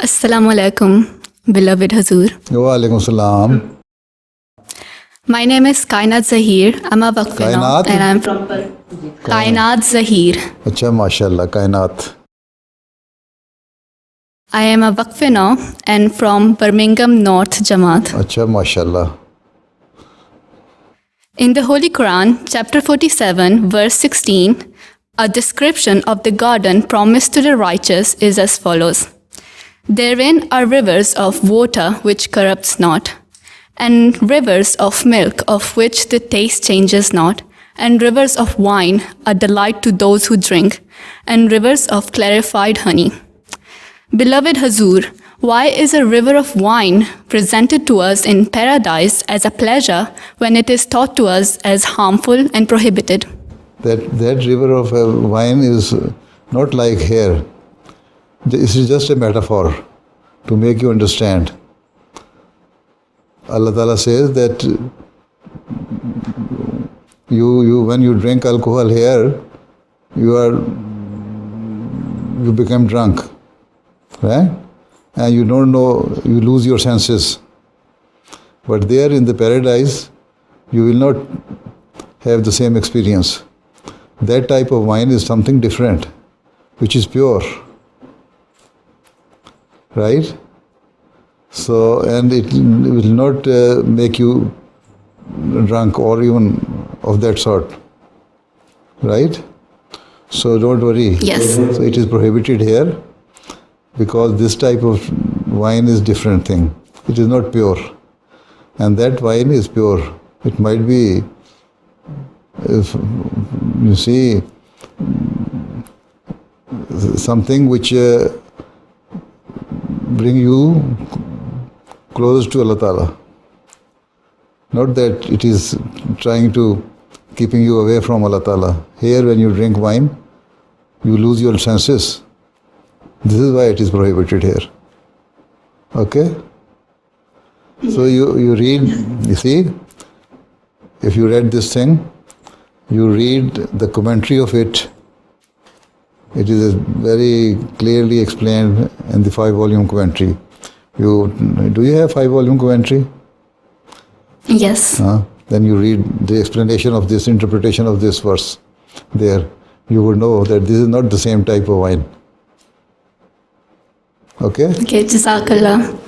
Assalamu alaikum, beloved Hazur. Wa alaikum salam. My name is Kainat Zahir. I'm a Waqfina Kainat? and I'm from Kainat Zahir. अच्छा माशाल्लाह कायनात. I am a Waqfina and from Birmingham North Jamaat. अच्छा माशाल्लाह. In the Holy Quran, chapter 47, verse 16, a description of the garden promised to the righteous is as follows. Therein are rivers of water which corrupts not, and rivers of milk of which the taste changes not, and rivers of wine, a delight to those who drink, and rivers of clarified honey. Beloved Hazur, why is a river of wine presented to us in paradise as a pleasure when it is taught to us as harmful and prohibited? That river of wine is not like here. This is just a metaphor to make you understand. Allah Ta'ala says that you when you drink alcohol here, you become drunk, right? And you don't know, you lose your senses. But there in the paradise, you will not have the same experience. That type of wine is something different, which is pure. Right? So, and it will not make you drunk or even of that sort. Right? So don't worry. Yes. So it is prohibited here because this type of wine is different thing. It is not pure. And that wine is pure. It might be, if you see, something which bring you closer to Allah Ta'ala. Not that it is trying to keeping you away from Allah Ta'ala. Here when you drink wine, you lose your senses. This is why it is prohibited here. Okay? So you read, you see, if you read this thing, you read the commentary of it. It is very clearly explained in the 5-volume commentary. Do you have 5-volume commentary? Yes. Then you read the explanation of this, interpretation of this verse there. You would know that this is not the same type of wine. Okay? Okay, Jazakallah.